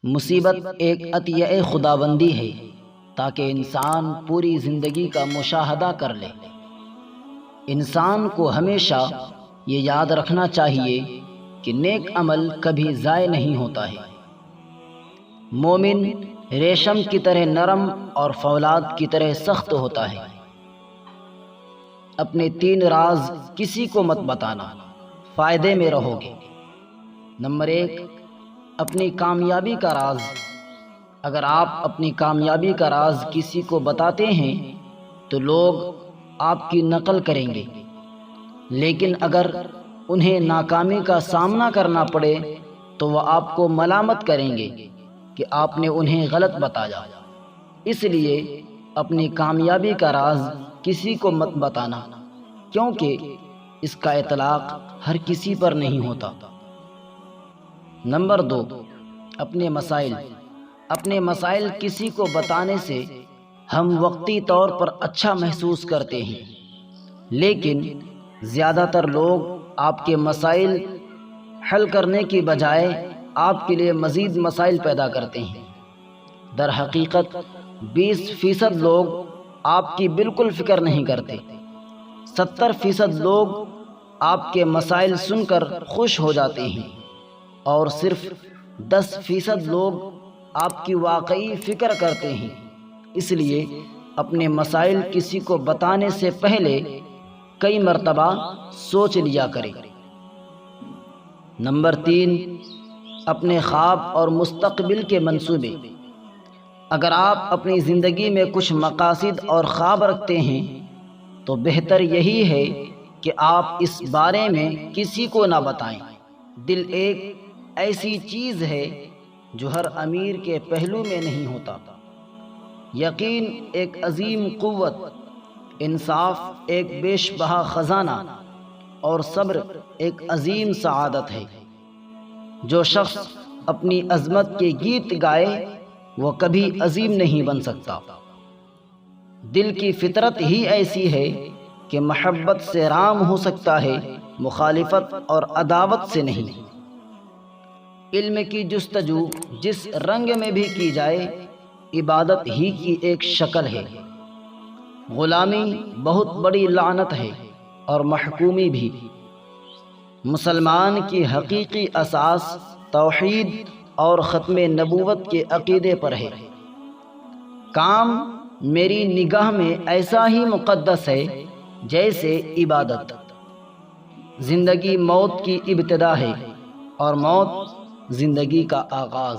مصیبت ایک عطیہ خداوندی ہے تاکہ انسان پوری زندگی کا مشاہدہ کر لے۔ انسان کو ہمیشہ یہ یاد رکھنا چاہیے کہ نیک عمل کبھی ضائع نہیں ہوتا ہے۔ مومن ریشم کی طرح نرم اور فولاد کی طرح سخت ہوتا ہے۔ اپنے 3 راز کسی کو مت بتانا، فائدے میں رہو گے۔ نمبر 1، اپنی کامیابی کا راز۔ اگر آپ اپنی کامیابی کا راز کسی کو بتاتے ہیں تو لوگ آپ کی نقل کریں گے، لیکن اگر انہیں ناکامی کا سامنا کرنا پڑے تو وہ آپ کو ملامت کریں گے کہ آپ نے انہیں غلط بتایا۔ اس لیے اپنی کامیابی کا راز کسی کو مت بتانا، کیونکہ اس کا اطلاق ہر کسی پر نہیں ہوتا۔ نمبر 2، اپنے مسائل۔ اپنے مسائل کسی کو بتانے سے ہم وقتی طور پر اچھا محسوس کرتے ہیں، لیکن زیادہ تر لوگ آپ کے مسائل حل کرنے کی بجائے آپ کے لیے مزید مسائل پیدا کرتے ہیں۔ در حقیقت 20% لوگ آپ کی بالکل فکر نہیں کرتے۔ 70% لوگ آپ کے مسائل سن کر خوش ہو جاتے ہیں، اور صرف 10% لوگ آپ کی واقعی فکر کرتے ہیں۔ اس لیے اپنے مسائل کسی کو بتانے سے پہلے کئی مرتبہ سوچ لیا کریں۔ نمبر 3، اپنے خواب اور مستقبل کے منصوبے۔ اگر آپ اپنی زندگی میں کچھ مقاصد اور خواب رکھتے ہیں تو بہتر یہی ہے کہ آپ اس بارے میں کسی کو نہ بتائیں۔ دل ایک ایسی چیز ہے جو ہر امیر کے پہلو میں نہیں ہوتا۔ یقین ایک عظیم قوت، انصاف ایک بیش بہا خزانہ، اور صبر ایک عظیم سعادت ہے۔ جو شخص اپنی عظمت کے گیت گائے وہ کبھی عظیم نہیں بن سکتا۔ دل کی فطرت ہی ایسی ہے کہ محبت سے رام ہو سکتا ہے، مخالفت اور عداوت سے نہیں۔ علم کی جستجو جس رنگ میں بھی کی جائے عبادت ہی کی ایک شکل ہے۔ غلامی بہت بڑی لعنت ہے اور محکومی بھی۔ مسلمان کی حقیقی اساس توحید اور ختم نبوت کے عقیدے پر ہے۔ کام میری نگاہ میں ایسا ہی مقدس ہے جیسے عبادت۔ زندگی موت کی ابتدا ہے اور موت زندگی کا آغاز۔